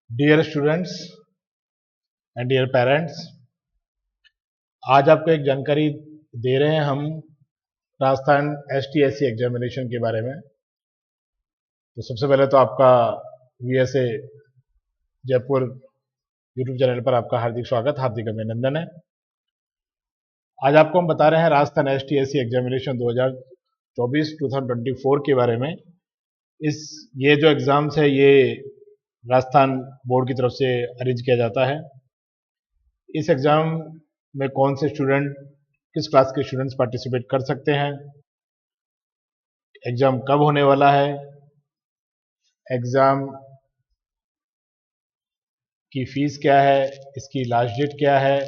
Dear students and dear parents, आज आपको एक जानकारी दे रहे हैं हम राजस्थान STSC एग्जामिनेशन के बारे में। तो सबसे पहले तो आपका VSA जयपुर यूट्यूब चैनल पर आपका हार्दिक स्वागत, हार्दिक अभिनंदन है। आज आपको हम बता रहे हैं राजस्थान STSC एग्जामिनेशन 2024 के बारे में। ये जो एग्ज़ाम्स है ये राजस्थान बोर्ड की तरफ से अरेंज किया जाता है। इस एग्ज़ाम में कौन से स्टूडेंट, किस क्लास के स्टूडेंट्स पार्टिसिपेट कर सकते हैं, एग्ज़ाम कब होने वाला है, एग्ज़ाम की फ़ीस क्या है, इसकी लास्ट डेट क्या है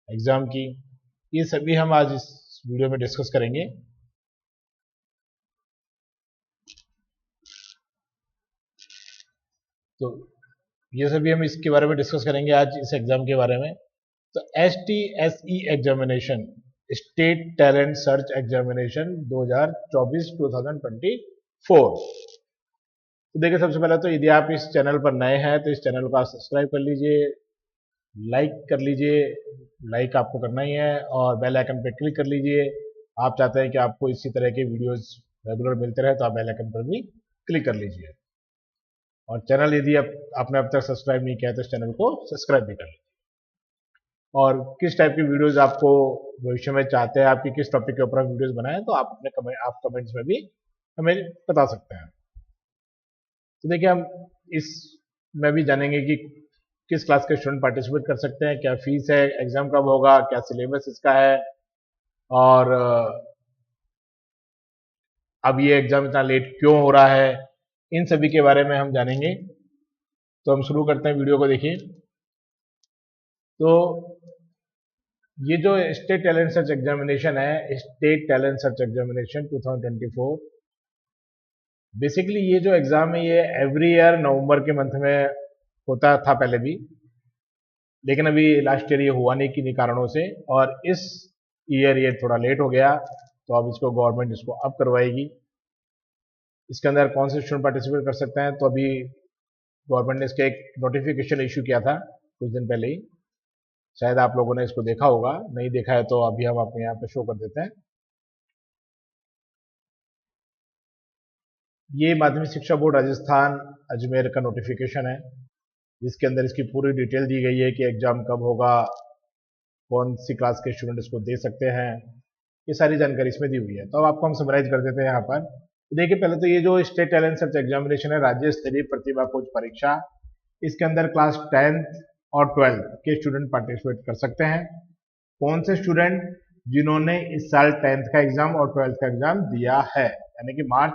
एग्ज़ाम की, ये सभी हम आज इस वीडियो में डिस्कस करेंगे। तो ये सभी हम इसके बारे में डिस्कस करेंगे आज इस एग्ज़ाम के बारे में। तो STSE examination, state talent search examination 2024। तो देखिए, सबसे पहले तो यदि आप इस चैनल पर नए हैं तो इस चैनल को आप सब्सक्राइब कर लीजिए, लाइक कर लीजिए, लाइक आपको करना ही है, और बेल आइकन पर क्लिक कर लीजिए। आप चाहते हैं कि आपको इसी तरह के वीडियोस रेगुलर मिलते रहे तो आप बेल आइकन पर भी क्लिक कर लीजिए। और चैनल यदि आपने अब तक सब्सक्राइब नहीं किया तो इस चैनल को सब्सक्राइब भी कर लीजिए। और किस टाइप की वीडियोस आपको भविष्य में चाहते हैं, आपकी किस टॉपिक के ऊपर वीडियोस बनाएं, तो आप कमेंट्स में भी हमें बता सकते हैं। तो देखिए, हम इसमें भी जानेंगे कि किस क्लास के स्टूडेंट पार्टिसिपेट कर सकते हैं, क्या फीस है, एग्जाम कब होगा, क्या सिलेबस इसका है, और अब ये एग्जाम इतना लेट क्यों हो रहा है, इन सभी के बारे में हम जानेंगे। तो हम शुरू करते हैं वीडियो को। देखिए, तो ये जो स्टेट टैलेंट सर्च एग्जामिनेशन है, state talent search examination 2024, basically ये जो एग्जाम है ये एवरी ईयर नवंबर के मंथ में होता था पहले भी, लेकिन अभी लास्ट ईयर ये हुआ नहीं किन्हीं कारणों से, और इस ईयर ये थोड़ा लेट हो गया। तो अब इसको गवर्नमेंट इसको अब करवाएगी। इसके अंदर कौन से स्टूडेंट पार्टिसिपेट कर सकते हैं, तो अभी गवर्नमेंट ने इसका एक नोटिफिकेशन इशू किया था कुछ दिन पहले ही। शायद आप लोगों ने इसको देखा होगा, नहीं देखा है तो अभी हम अपने यहाँ पे शो कर देते हैं। ये माध्यमिक शिक्षा बोर्ड राजस्थान अजमेर का नोटिफिकेशन है, जिसके अंदर इसकी पूरी डिटेल दी गई है कि एग्जाम कब होगा, कौन सी क्लास के स्टूडेंट इसको दे सकते हैं, ये सारी जानकारी इसमें दी हुई है। तो अब आपको हम समराइज कर देते हैं यहाँ पर। तो देखिए, पहले तो ये जो स्टेट टैलेंट सर्च एग्जामिनेशन है, राज्य स्तरीय प्रतिभा खोज परीक्षा, इसके अंदर क्लास 10th और 12th के स्टूडेंट पार्टिसिपेट कर सकते हैं। कौन से स्टूडेंट? जिन्होंने इस साल 10th का एग्जाम और 12th का एग्जाम दिया है, यानी कि मार्च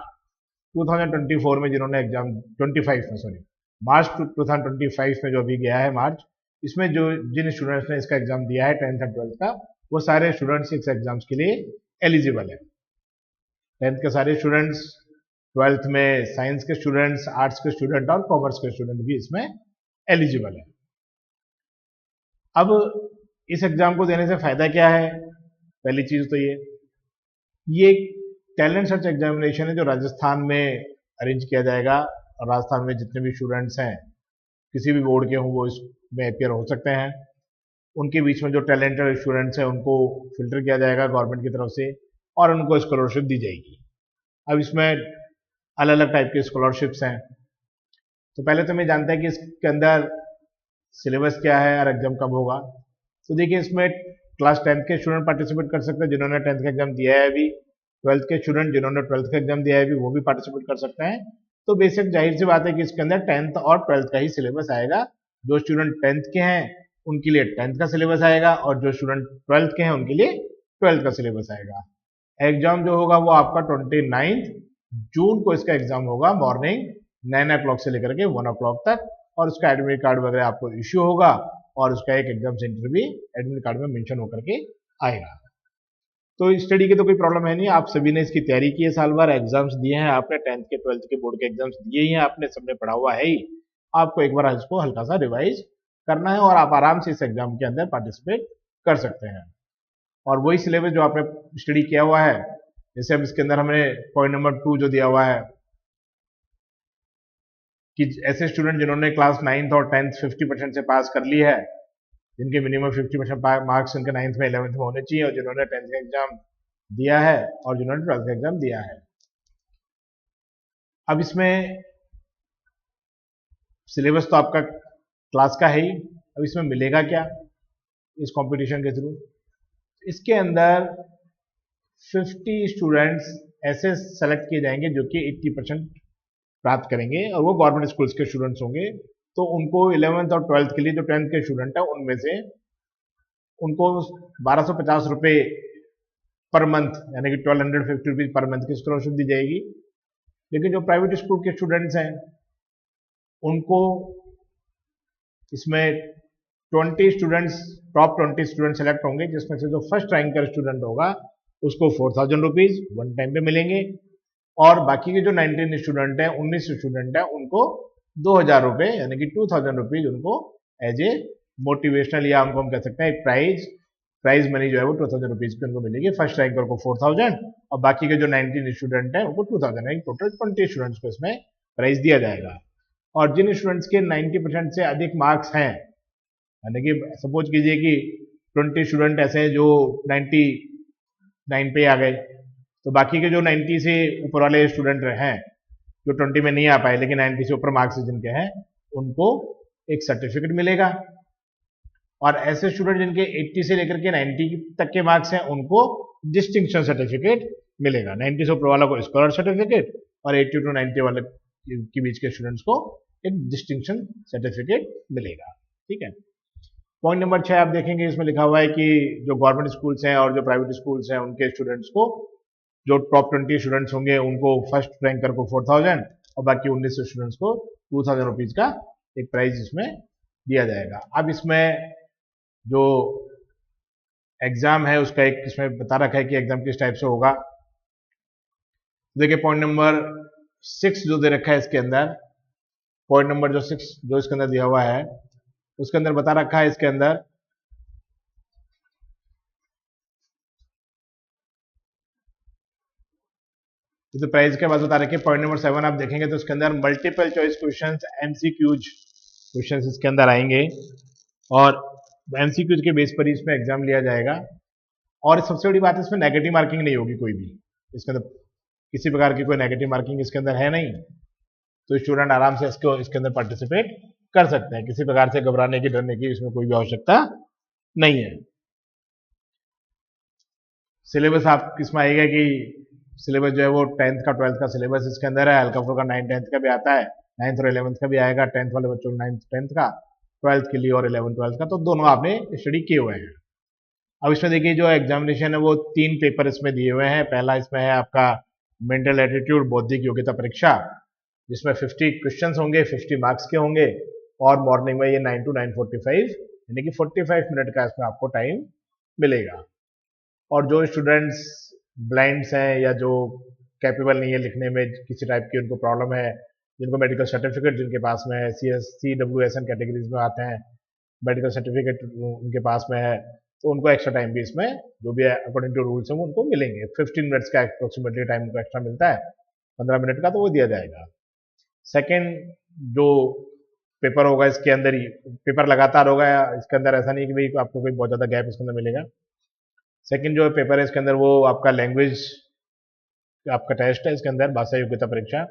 2024 में जिन्होंने एग्जाम 25 में, सॉरी, मार्च 2025 में जो अभी गया है मार्च, इसमें जो जिन स्टूडेंट्स ने इसका एग्जाम दिया है 10th और 12th का, वो सारे स्टूडेंट्स इस एग्जाम्स के लिए एलिजिबल है। 10th के सारे स्टूडेंट्स, 12th में साइंस के स्टूडेंट्स, आर्ट्स के स्टूडेंट और कॉमर्स के स्टूडेंट भी इसमें एलिजिबल है। अब इस एग्जाम को देने से फायदा क्या है? पहली चीज तो ये टैलेंट सर्च एग्जामिनेशन है जो राजस्थान में अरेंज किया जाएगा, और राजस्थान में जितने भी स्टूडेंट्स हैं किसी भी बोर्ड के हों वो इसमें अपियर हो सकते हैं। उनके बीच में जो टैलेंटेड स्टूडेंट्स हैं उनको फिल्टर किया जाएगा गवर्नमेंट की तरफ से, और उनको स्कॉलरशिप दी जाएगी। अब इसमें अलग अलग टाइप के स्कॉलरशिप्स हैं। तो पहले तो मैं जानते हैं कि इसके अंदर सिलेबस क्या है और एग्जाम कब होगा। तो देखिए, इसमें क्लास 10th के स्टूडेंट पार्टिसिपेट कर सकते हैं जिन्होंने 10th का एग्जाम दिया है अभी, 12th के स्टूडेंट जिन्होंने 12th का एग्जाम दिया है अभी, वो भी पार्टिसिपेट कर सकते हैं। तो बेसिक जाहिर सी बात है कि इसके अंदर 10th और 12th का ही सिलेबस आएगा। जो स्टूडेंट 10th के हैं उनके लिए 10th का सिलेबस आएगा, और जो स्टूडेंट 12th के हैं उनके लिए 12th का सिलेबस आएगा। एग्जाम जो होगा वो आपका 29 जून को इसका एग्जाम होगा, मॉर्निंग 9 o'clock से लेकर के 1 o'clock तक, और उसका एडमिट कार्ड वगैरह आपको इश्यू होगा, और उसका एक एग्जाम सेंटर भी एडमिट कार्ड में मेंशन होकर के आएगा। तो स्टडी की तो कोई प्रॉब्लम है नहीं, आप सभी ने इसकी तैयारी की है, साल भर एग्जाम्स दिए हैं आपने, 10th के 12th के बोर्ड के एग्जाम्स दिए ही हैं आपने, सबने पढ़ा हुआ है ही। आपको एक बार इसको हल्का सा रिवाइज करना है, और आप आराम से इस एग्जाम के अंदर पार्टिसिपेट कर सकते हैं। और वही सिलेबस जो आपने स्टडी किया हुआ है, जैसे अब इसके अंदर हमने पॉइंट नंबर 2 जो दिया हुआ है, कि ऐसे स्टूडेंट जिन्होंने क्लास 9th और 10th 50% से पास कर ली है, जिनके मिनिमम 50% मार्क्स उनके 9th में 11th में होने चाहिए, और जिन्होंने 10th का एग्जाम दिया है और जिन्होंने 12th का एग्जाम दिया है। अब इसमें सिलेबस तो आपका क्लास का है ही, अब इसमें मिलेगा क्या इस कंपटीशन के थ्रू? इसके अंदर 50 स्टूडेंट्स ऐसे सेलेक्ट किए जाएंगे जो कि 80% प्राप्त करेंगे, और वो गवर्नमेंट स्कूल्स के स्टूडेंट्स होंगे। तो उनको 11th और 12th के लिए जो 10th के स्टूडेंट है उनमें से उनको 1250 रुपये पर मंथ, यानी कि 1250 रुपीज पर मंथ की स्कॉलरशिप दी जाएगी। लेकिन जो प्राइवेट स्कूल के स्टूडेंट्स हैं उनको इसमें 20 स्टूडेंट्स, टॉप 20 स्टूडेंट सेलेक्ट होंगे, जिसमें से जो फर्स्ट रैंक का स्टूडेंट होगा उसको 4000 रुपीज वन टाइम पे मिलेंगे, और बाकी के जो 19 स्टूडेंट हैं, 19 स्टूडेंट हैं, उनको 2000 रुपये यानी कि 2000 रुपीज उनको एज ए मोटिवेशनल, या उनको हम कह सकते हैं एक प्राइज मनी जो है वो 2000 रुपीज की उनको मिलेगी। फर्स्ट रैंकर को 4000 और बाकी के जो 19 स्टूडेंट हैं उनको 2000, टोटल 20 स्टूडेंट्स को इसमें प्राइज दिया जाएगा। और जिन स्टूडेंट्स के 90% से अधिक मार्क्स हैं, यानी कि सपोज कीजिए कि 20 स्टूडेंट ऐसे हैं जो 99 पे आ गए, तो बाकी के जो 90 से ऊपर वाले स्टूडेंट हैं जो 20 में नहीं आ पाए लेकिन 90 से ऊपर मार्क्स जिनके हैं, उनको एक सर्टिफिकेट मिलेगा। और ऐसे स्टूडेंट जिनके 80 से लेकर के 90 तक के मार्क्स हैं उनको डिस्टिंक्शन सर्टिफिकेट मिलेगा। 90 से ऊपर वाला को स्कॉलर सर्टिफिकेट और 80 to 90 वाले के बीच के स्टूडेंट्स को एक डिस्टिंक्शन सर्टिफिकेट मिलेगा। ठीक है। पॉइंट नंबर 6 आप देखेंगे, इसमें लिखा हुआ है कि जो गवर्नमेंट स्कूल्स हैं और जो प्राइवेट स्कूल्स हैं उनके स्टूडेंट्स को, जो टॉप 20 स्टूडेंट्स होंगे उनको फर्स्ट रैंकर को 4000 और बाकी 19 स्टूडेंट्स को 2000 रुपीज का एक प्राइज इसमें दिया जाएगा। अब इसमें जो एग्जाम है उसका एक इसमें बता रखा है कि एग्जाम किस टाइप से होगा। देखिए पॉइंट नंबर 6 जो दे रखा है इसके अंदर, पॉइंट नंबर जो 6 जो इसके अंदर दिया हुआ है उसके अंदर बता रखा है, इसके अंदर तो प्राइज के बाद बता रखे। पॉइंट नंबर 7 आप देखेंगे तो इसके अंदर multiple choice questions, MCQs questions इसके अंदर आएंगे, और एमसीक्यूज के बेस पर ही इसमें एग्जाम लिया जाएगा। और सबसे बड़ी बात है इसमें नेगेटिव मार्किंग नहीं होगी, कोई भी इसके अंदर किसी प्रकार की कोई नेगेटिव मार्किंग इसके अंदर है नहीं, तो स्टूडेंट आराम से इसके अंदर पार्टिसिपेट कर सकते हैं। किसी प्रकार से घबराने की, डरने की इसमें कोई भी आवश्यकता नहीं है। सिलेबस आप किसमें आएगा कि सिलेबस जो है वो 10th का 12th का सिलेबस इसके अंदर है, हल्का फुल्का 9th 10th का भी आता है, 9th और 11th का भी आएगा, 10th वाले बच्चों को 9th 10th का, 12th के लिए और 11th 12th का, तो दोनों आपने स्टडी किए हुए हैं। अब इसमें देखिए जो एग्जामिनेशन है वो 3 पेपर इसमें दिए हुए हैं। पहला इसमें है आपका मेंटल एटीट्यूड, बौद्धिक योग्यता परीक्षा, जिसमें 50 क्वेश्चन होंगे, 50 मार्क्स के होंगे, और मॉर्निंग में ये 9 to 9:45 यानी कि 45 मिनट का इसमें आपको टाइम मिलेगा। और जो स्टूडेंट्स ब्लाइंड्स हैं या जो कैपेबल नहीं है लिखने में, किसी टाइप की उनको प्रॉब्लम है, जिनको मेडिकल सर्टिफिकेट जिनके पास में है, CWSN कैटेगरीज में आते हैं, मेडिकल सर्टिफिकेट उनके पास में है, तो उनको एक्स्ट्रा टाइम भी इसमें जो भी अकॉर्डिंग टू रूल्स है वो उनको मिलेंगे। 15 मिनट्स का अप्रोक्सीमेटली टाइम उनको एक्स्ट्रा मिलता है, 15 मिनट का, तो वो दिया जाएगा। सेकेंड जो पेपर होगा इसके अंदर ही पेपर लगातार होगा, इसके अंदर ऐसा नहीं कि भाई आपको कोई बहुत ज़्यादा गैप इसके अंदर मिलेगा। सेकंड जो पेपर है इसके अंदर वो आपका लैंग्वेज आपका टेस्ट है इसके अंदर, भाषा योग्यता परीक्षा,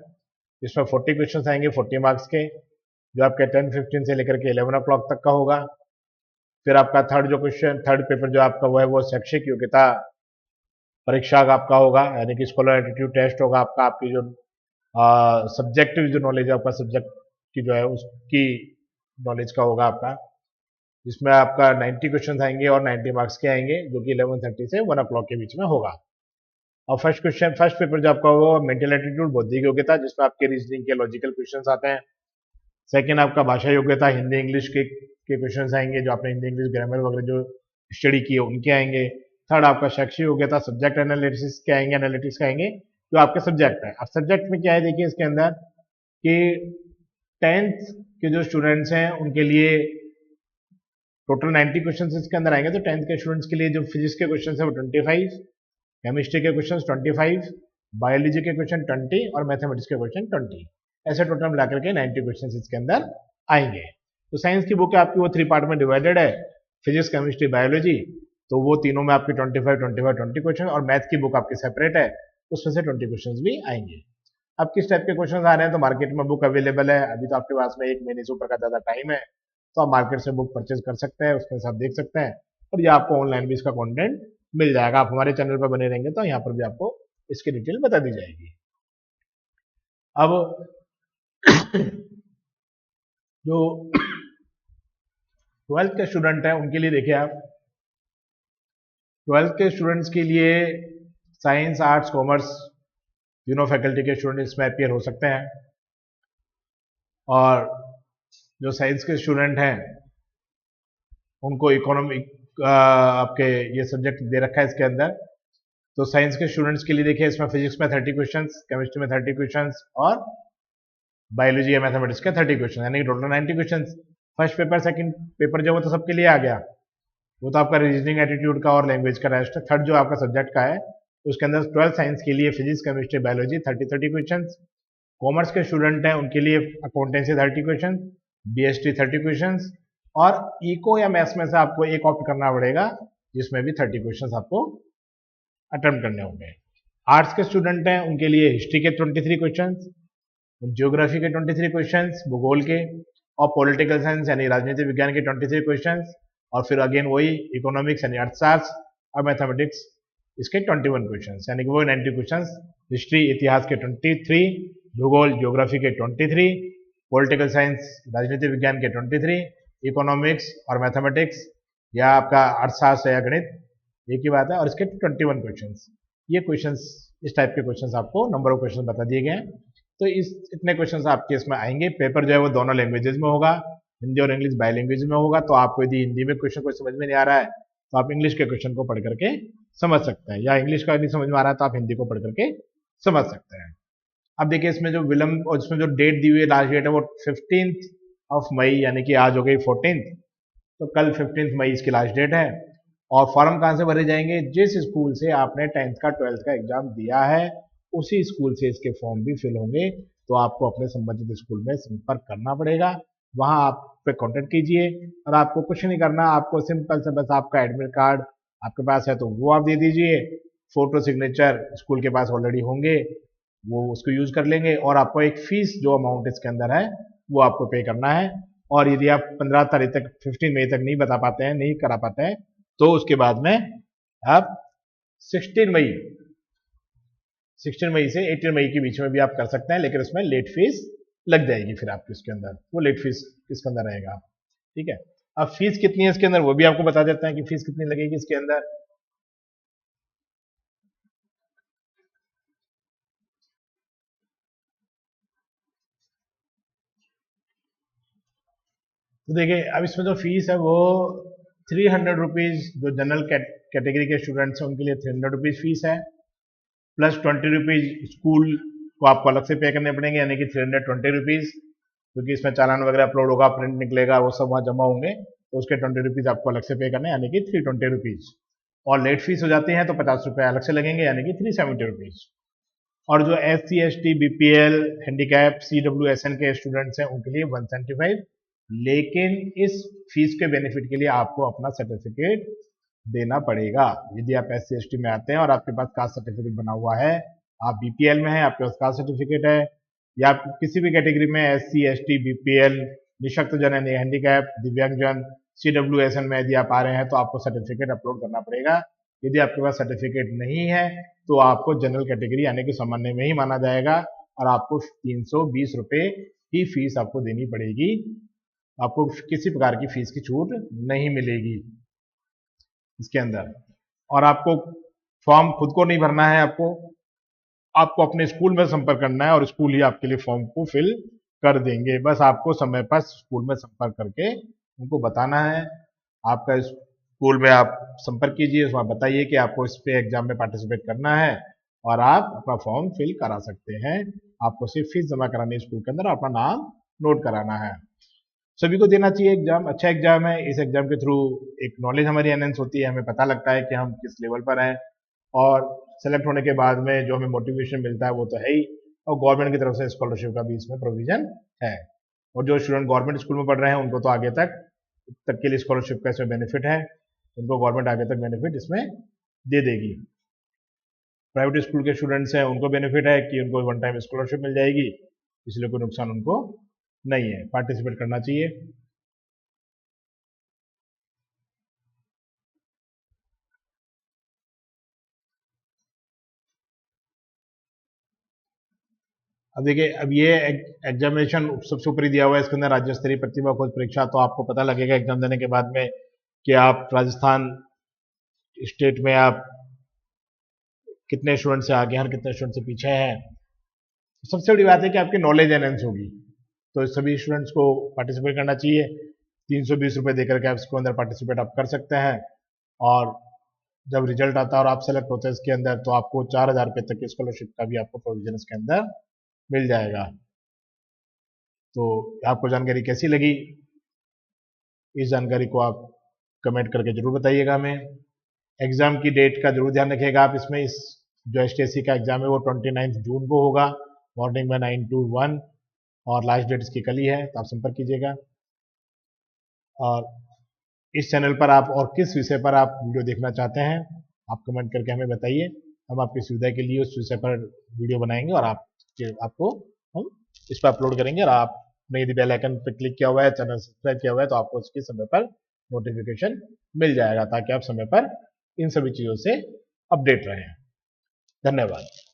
इसमें 40 क्वेश्चन आएंगे 40 मार्क्स के, जो आपके 10:15 से लेकर के 11 o'clock तक का होगा। फिर आपका थर्ड पेपर जो आपका वो है वो शैक्षिक योग्यता परीक्षा का आपका होगा, यानी कि स्कॉलर एटीट्यूड टेस्ट होगा आपका, आपकी जो सब्जेक्टिव जो नॉलेज है आपका सब्जेक्ट की जो है उसकी नॉलेज का होगा आपका, जिसमें आपका 90 क्वेश्चन आएंगे और 90 मार्क्स के आएंगे, जो कि 11:30 से 1 o'clock के बीच में होगा। और फर्स्ट पेपर जो आपका वो मेंटल एटीट्यूड, बौद्धिक योग्यता, जिसमें आपके रीजनिंग के लॉजिकल क्वेश्चन आते हैं। सेकेंड आपका भाषा योग्यता, हिंदी इंग्लिश के क्वेश्चन आएंगे, जो आपने हिंदी इंग्लिश ग्रामर वगैरह जो स्टडी की है उनके आएंगे। थर्ड आपका शैक्षिक योग्यता, सब्जेक्ट एनालिटिक्स के आएंगे, एनालिटिक्स के आएंगे, जो आपके सब्जेक्ट है। अब सब्जेक्ट में क्या है देखिए इसके अंदर कि 10th के जो स्टूडेंट्स हैं उनके लिए टोटल 90 क्वेश्चन इसके अंदर आएंगे। तो 10th के स्टूडेंट्स के लिए जो फिजिक्स के क्वेश्चन है वो 25, केमिस्ट्री के क्वेश्चन 25, बायोलॉजी के क्वेश्चन 20 और मैथमेटिक्स के क्वेश्चन 20। ऐसे टोटल मिला करके 90 क्वेश्चन इसके अंदर आएंगे। तो साइंस की बुक आपकी वो 3 पार्ट में डिवाइडेड है, फिजिक्स, केमिस्ट्री, बायोलॉजी, तो वो तीनों में आपके 25 क्वेश्चन, और मैथ की बुक आपकी सेपरेट है, उसमें से 20 क्वेश्चन भी आएंगे। अब किस टाइप के क्वेश्चन आ रहे हैं, तो मार्केट में बुक अवेलेबल है, अभी तो आपके पास में 1 महीने से ऊपर का ज्यादा टाइम है, तो आप मार्केट से बुक परचेज कर सकते हैं, उसमें से आप देख सकते हैं, और ये आपको ऑनलाइन भी इसका कंटेंट मिल जाएगा। आप हमारे चैनल पर बने रहेंगे तो यहाँ पर भी आपको इसकी डिटेल बता दी जाएगी। अब जो 12th के स्टूडेंट हैं उनके लिए देखिए, आप 12th के स्टूडेंट्स के लिए साइंस, आर्ट्स, कॉमर्स तीनों फैकल्टी के स्टूडेंट इसमें अपियर हो सकते हैं, और जो साइंस के स्टूडेंट हैं उनको इकोनॉमिक आपके ये सब्जेक्ट दे रखा है इसके अंदर। तो साइंस के स्टूडेंट्स के लिए देखिए, इसमें फिजिक्स में 30 क्वेश्चंस, केमिस्ट्री में 30 क्वेश्चंस, और बायोलॉजी या मैथमेटिक्स के 30 क्वेश्चन, यानी कि total 90 question. First paper, second paper जो वो तो सबके लिए आ गया, वो तो आपका रीजनिंग, एटीट्यूड का और लैंग्वेज का रेस्ट। थर्ड जो आपका सब्जेक्ट का है उसके अंदर 12 साइंस के लिए physics, chemistry, biology 30 question. Commerce के स्टूडेंट हैं उनके लिए अकाउंटेंसी 30 क्वेश्चन, बीएसटी 30 क्वेश्चन, और इको या मैथ्स में से आपको एक ऑप्ट करना पड़ेगा, जिसमें भी 30 क्वेश्चन आपको अटेम्प्ट करने होंगे। आर्ट्स के स्टूडेंट हैं उनके लिए हिस्ट्री के 23 क्वेश्चन, ज्योग्राफी के 23 क्वेश्चन, भूगोल के, और पॉलिटिकल साइंस यानी राजनीति विज्ञान के 23 क्वेश्चन, और फिर अगेन वही इकोनॉमिक्स यानी अर्थशास्त्र और मैथमेटिक्स इसके 21 क्वेश्चन, यानी कि वो 90 क्वेश्चन। हिस्ट्री, इतिहास के 23, भूगोल, ज्योग्राफी के 23, पॉलिटिकल साइंस, राजनीति विज्ञान के 23, इकोनॉमिक्स और मैथमेटिक्स या आपका अर्थशास्त्र या गणित, एक ही बात है, और इसके 21 क्वेश्चन। ये क्वेश्चन, इस टाइप के क्वेश्चन आपको नंबर ऑफ क्वेश्चन बता दिए गए हैं। तो इतने क्वेश्चन आपके इसमें आएंगे। पेपर जो है वो दोनों लैंग्वेजेस में होगा, हिंदी और इंग्लिश बाई लैंग्वेज में होगा। तो आपको यदि हिंदी में क्वेश्चन कोई समझ में नहीं आ रहा है तो आप इंग्लिश के क्वेश्चन को पढ़ करके समझ सकते हैं, या इंग्लिश का नहीं समझ में आ रहा है तो आप हिंदी को पढ़ करके समझ सकते हैं। अब देखिए, इसमें जो विलंब और इसमें जो डेट दी हुई है, लास्ट डेट है वो 15 मई, यानी कि आज हो गई 14, तो कल 15 मई इसकी लास्ट डेट है। और फॉर्म कहाँ से भरे जाएंगे, जिस स्कूल से आपने 10th का 12th का एग्जाम दिया है उसी स्कूल से इसके फॉर्म भी फिल होंगे। तो आपको अपने संबंधित स्कूल में संपर्क करना पड़ेगा, वहां आप पे कॉन्टेक्ट कीजिए, और आपको कुछ नहीं करना, आपको सिंपल से बस आपका एडमिट कार्ड आपके पास है तो वो आप दे दीजिए, फोटो सिग्नेचर स्कूल के पास ऑलरेडी होंगे, वो उसको यूज कर लेंगे, और आपको एक फीस जो अमाउंट इसके अंदर है वो आपको पे करना है। और यदि आप 15 तारीख तक, 15 मई तक नहीं बता पाते हैं, नहीं करा पाते हैं, तो उसके बाद में आप 16 मई 16 मई से 18 मई के बीच में भी आप कर सकते हैं, लेकिन उसमें लेट फीस लग जाएगी फिर आपकी उसके अंदर, वो लेट फीस इसके अंदर रहेगा। ठीक है, अब फीस कितनी है इसके अंदर वो भी आपको बता देते हैं कि फीस कितनी लगेगी इसके अंदर। तो देखिए, अब इसमें जो फीस है वो 300 रुपीज, जो जनरल कैटेगरी के स्टूडेंट्स हैं उनके लिए 300 रुपीज फीस है, प्लस 20 रुपीज स्कूल को आपको अलग से पे करने पड़ेंगे, यानी कि 320 रुपीज, क्योंकि इसमें चालान वगैरह अपलोड होगा, प्रिंट निकलेगा, वो सब वहाँ जमा होंगे, तो उसके 20 रुपीज आपको अलग से पे करने, यानी कि 320 रुपीज। और लेट फीस हो जाती है तो 50 रुपये अलग से लगेंगे, यानी कि 370 रुपीज। और जो SC ST BPL handicap CWSN के स्टूडेंट्स हैं उनके लिए 175, लेकिन इस फीस के बेनिफिट के लिए आपको अपना सर्टिफिकेट देना पड़ेगा। यदि आप SC ST में आते हैं और आपके पास कास्ट सर्टिफिकेट बना हुआ है, आप BPL में हैं, आपके पास कास्ट सर्टिफिकेट है, या आप किसी भी कैटेगरी में SC ST BPL, निःशक्तजन यानी हैंडीकैप, दिव्यांगजन, CWSN में यदि आप आ रहे हैं तो आपको सर्टिफिकेट अपलोड करना पड़ेगा। यदि आपके पास सर्टिफिकेट नहीं है तो आपको जनरल कैटेगरी यानी कि सामान्य में ही माना जाएगा, और आपको 320 रुपये की फीस आपको देनी पड़ेगी। आपको किसी प्रकार की फीस की छूट नहीं मिलेगी इसके अंदर। और आपको फॉर्म खुद को नहीं भरना है, आपको अपने स्कूल में संपर्क करना है, और स्कूल ही आपके लिए फॉर्म को फिल कर देंगे। बस आपको समय पर स्कूल में संपर्क करके उनको बताना है। आपका स्कूल में आप संपर्क कीजिए, उसमें बताइए कि आपको इस पे एग्जाम में पार्टिसिपेट करना है, और आप अपना फॉर्म फिल करा सकते हैं। आपको सिर्फ फीस जमा करानी है स्कूल के अंदर, अपना नाम नोट कराना है। सभी को देना चाहिए एग्जाम, अच्छा एग्जाम है। इस एग्जाम के थ्रू एक नॉलेज हमारी एनहेंस होती है, हमें पता लगता है कि हम किस लेवल पर हैं, और सेलेक्ट होने के बाद में जो हमें मोटिवेशन मिलता है वो तो है ही, और गवर्नमेंट की तरफ से स्कॉलरशिप का भी इसमें प्रोविजन है। और जो स्टूडेंट गवर्नमेंट स्कूल में पढ़ रहे हैं उनको तो आगे तक के लिए स्कॉलरशिप का इसमें बेनिफिट है, उनको गवर्नमेंट आगे तक बेनिफिट इसमें दे देगी। प्राइवेट स्कूल के स्टूडेंट्स हैं उनको बेनिफिट है कि उनको वन टाइम स्कॉलरशिप मिल जाएगी, इसलिए कोई नुकसान उनको नहीं है, पार्टिसिपेट करना चाहिए। अब देखिए, अब ये एग्जामिनेशन सबसे ऊपर ही दिया हुआ है, इसके अंदर राज्य स्तरीय प्रतिभा खोज परीक्षा, तो आपको पता लगेगा एग्जाम देने के बाद में कि आप राजस्थान स्टेट में आप कितने स्टूडेंट से आगे हैं, कितने स्टूडेंट से पीछे हैं। सबसे बड़ी बात है कि आपकी नॉलेज एनहेंस होगी, तो सभी स्टूडेंट्स को पार्टिसिपेट करना चाहिए। 320 रुपये देकर के आप इसके अंदर पार्टिसिपेट आप कर सकते हैं, और जब रिजल्ट आता है और आप सेलेक्ट होते हैं इसके अंदर, तो आपको 4000 रुपये तक की स्कॉलरशिप का भी आपको प्रोविजन इसके अंदर मिल जाएगा। तो आपको जानकारी कैसी लगी, इस जानकारी को आप कमेंट करके जरूर बताइएगा हमें। एग्जाम की डेट का जरूर ध्यान रखिएगा आप इसमें। इस जो एचटीएससी का एग्जाम है वो 29 जून को होगा, मॉर्निंग में 9 to 1, और लास्ट डेट इसकी कल ही है, तो आप संपर्क कीजिएगा। और इस चैनल पर आप और किस विषय पर आप वीडियो देखना चाहते हैं, आप कमेंट करके हमें बताइए। हम आपकी सुविधा के लिए उस विषय पर वीडियो बनाएंगे और आपको हम इस पर अपलोड करेंगे। और आपने यदि बेल आइकन पर क्लिक किया हुआ है, चैनल सब्सक्राइब किया हुआ है, तो आपको उसके समय पर नोटिफिकेशन मिल जाएगा, ताकि आप समय पर इन सभी चीज़ों से अपडेट रहें। धन्यवाद।